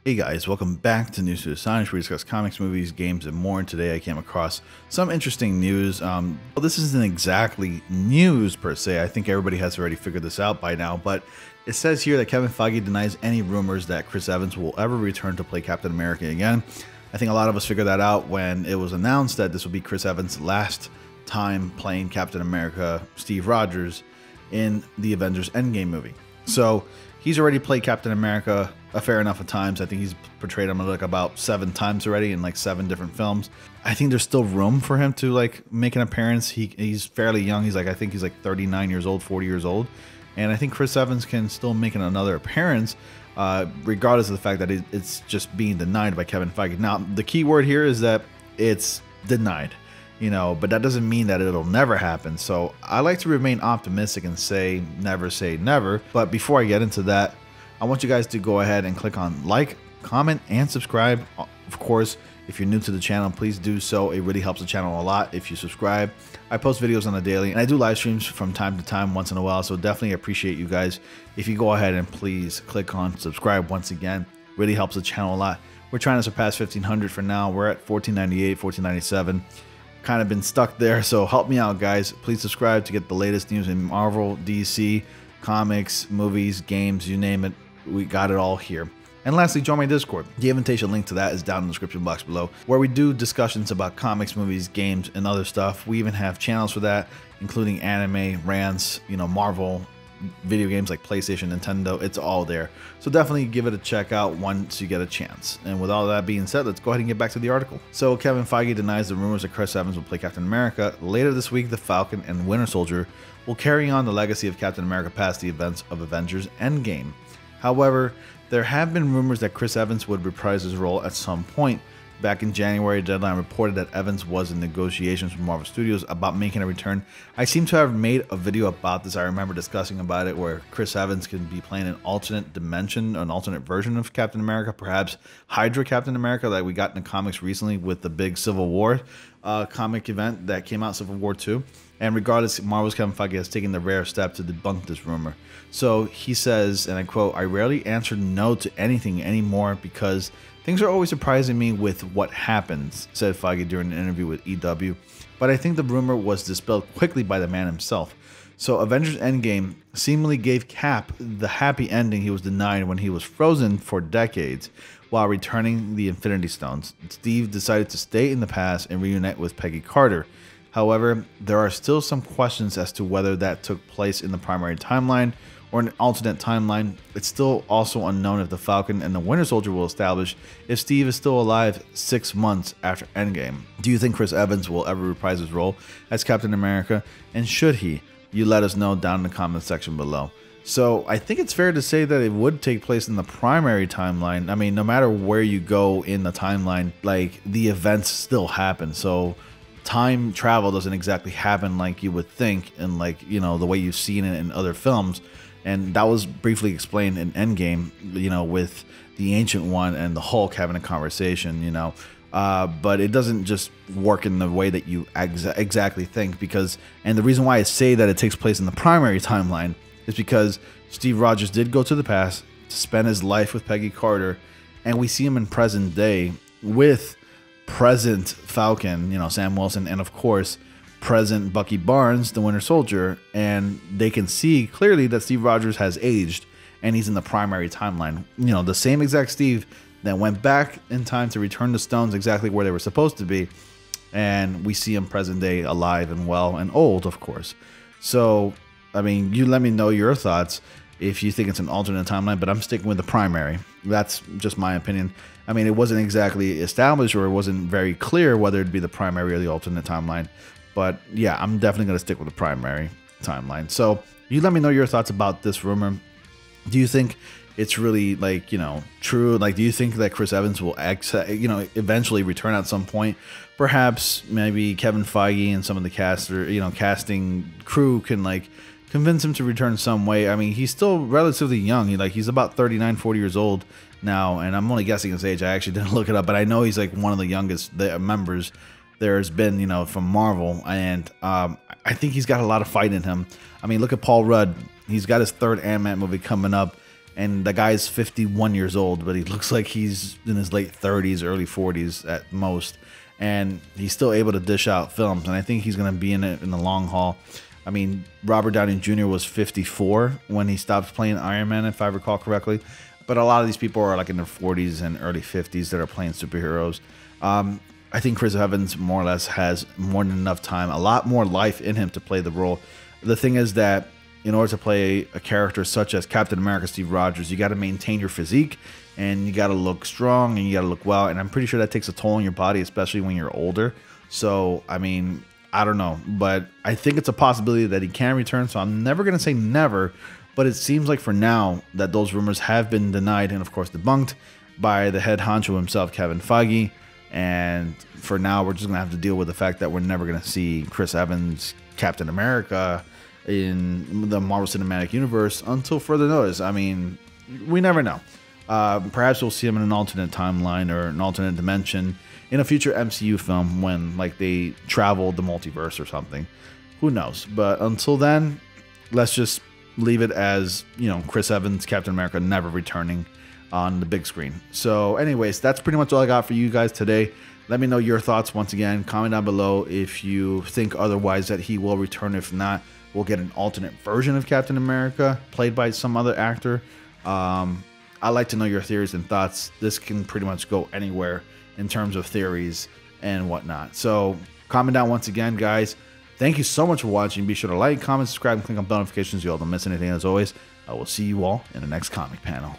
Hey guys, welcome back to News to Astonish, where we discuss comics, movies, games, and more. And today I came across some interesting news. Well, this isn't exactly news per se. I think everybody has already figured this out by now, but it says here that Kevin Feige denies any rumors that Chris Evans will ever return to play Captain America again. I think a lot of us figured that out when it was announced that this would be Chris Evans' last time playing Captain America, Steve Rogers, in the Avengers Endgame movie. So he's already played Captain America a fair enough of times. I think he's portrayed him like about 7 times already in like 7 different films. I think there's still room for him to like make an appearance. He's fairly young. I think he's like 39 years old, 40 years old. And I think Chris Evans can still make another appearance, regardless of the fact that it's just being denied by Kevin Feige. Now, the key word here is that it's denied, but that doesn't mean that it'll never happen. So I like to remain optimistic and say never. But before I get into that, I want you guys to go ahead and click on like, comment, and subscribe. Of course, if you're new to the channel, please do so. It really helps the channel a lot if you subscribe. I post videos on a daily, and I do live streams from time to time once in a while, so definitely appreciate you guys if you go ahead and please click on subscribe once again. Really helps the channel a lot. We're trying to surpass 1,500 for now. We're at 1,498, 1,497. Kind of been stuck there, so help me out, guys. Please subscribe to get the latest news in Marvel, DC, comics, movies, games, you name it. We got it all here. And lastly, join my Discord. The invitation link to that is down in the description box below, where we do discussions about comics, movies, games, and other stuff. We even have channels for that, including anime, rants, Marvel, video games like PlayStation, Nintendo. It's all there. So definitely give it a check out once you get a chance. And with all that being said, let's go ahead and get back to the article. So Kevin Feige denies the rumors that Chris Evans will play Captain America. Later this week, the Falcon and Winter Soldier will carry on the legacy of Captain America past the events of Avengers Endgame. However, there have been rumors that Chris Evans would reprise his role at some point. Back in January, Deadline reported that Evans was in negotiations with Marvel Studios about making a return. I seem to have made a video about this. I remember discussing about it, where Chris Evans can be playing an alternate dimension, an alternate version of Captain America, perhaps Hydra Captain America, like we got in the comics recently with the big Civil War comic event that came out, Civil War 2. And regardless, Marvel's Kevin Feige has taken the rare step to debunk this rumor. So he says, and I quote, "I rarely answer no to anything anymore because things are always surprising me with what happens," said Feige during an interview with EW. But I think the rumor was dispelled quickly by the man himself. So Avengers Endgame seemingly gave Cap the happy ending he was denied when he was frozen for decades while returning the Infinity Stones. Steve decided to stay in the past and reunite with Peggy Carter. However, there are still some questions as to whether that took place in the primary timeline or an alternate timeline. It's still also unknown if the Falcon and the Winter Soldier will establish if Steve is still alive 6 months after Endgame. Do you think Chris Evans will ever reprise his role as Captain America? And should he? You let us know down in the comment section below. So I think it's fair to say that it would take place in the primary timeline. I mean, no matter where you go in the timeline, like the events still happen. So time travel doesn't exactly happen like you would think, and like, the way you've seen it in other films. And that was briefly explained in Endgame, with the Ancient One and the Hulk having a conversation, but it doesn't just work in the way that you exactly think, and the reason why I say that it takes place in the primary timeline is because Steve Rogers did go to the past to spend his life with Peggy Carter, and we see him in present day with present Falcon, Sam Wilson, and of course present Bucky Barnes, the Winter Soldier, and they can see clearly that Steve Rogers has aged and he's in the primary timeline. The same exact Steve that went back in time to return the stones exactly where they were supposed to be, and we see him present day, alive and well and old, of course. So I mean, you let me know your thoughts if you think it's an alternate timeline, but I'm sticking with the primary. That's just my opinion. I mean, it wasn't exactly established, or it wasn't very clear whether it'd be the primary or the alternate timeline. But yeah, I'm definitely going to stick with the primary timeline. So you let me know your thoughts about this rumor. Do you think it's really true? Like, do you think that Chris Evans will eventually return at some point? Perhaps maybe Kevin Feige and some of the casting crew can convince him to return some way. I mean, he's still relatively young. He's about 39, 40 years old now, and I'm only guessing his age. I actually didn't look it up, but I know he's one of the youngest members there's been, from Marvel, and I think he's got a lot of fight in him. I mean, look at Paul Rudd. He's got his 3rd Ant-Man movie coming up, and the guy's 51 years old, but he looks like he's in his late 30s, early 40s at most, and he's still able to dish out films, and I think he's going to be in it in the long haul. I mean, Robert Downey Jr. was 54 when he stopped playing Iron Man, if I recall correctly, but a lot of these people are like in their 40s and early 50s that are playing superheroes. I think Chris Evans more or less has more than enough time, a lot more life in him to play the role. The thing is that in order to play a character such as Captain America Steve Rogers, you got to maintain your physique, and you got to look strong, and you got to look well, and I'm pretty sure that takes a toll on your body, especially when you're older. So, I mean, I don't know, but I think it's a possibility that he can return, so I'm never going to say never, but it seems like for now that those rumors have been denied and, of course, debunked by the head honcho himself, Kevin Feige, and for now, we're just going to have to deal with the fact that we're never going to see Chris Evans, Captain America, in the Marvel Cinematic Universe until further notice. I mean, we never know. Perhaps we'll see him in an alternate timeline or an alternate dimension in a future MCU film when, like, they travel the multiverse or something. Who knows? But until then, let's just leave it as, you know, Chris Evans, Captain America, never returning on the big screen. So anyways, that's pretty much all I got for you guys today. Let me know your thoughts once again. Comment down below if you think otherwise, that he will return. If not, we'll get an alternate version of Captain America played by some other actor. I'd like to know your theories and thoughts. This can pretty much go anywhere in terms of theories and whatnot. So comment down once again, guys. Thank you so much for watching. Be sure to like, comment, subscribe, and click on bell notifications so you all don't miss anything. As always, I will see you all in the next comic panel.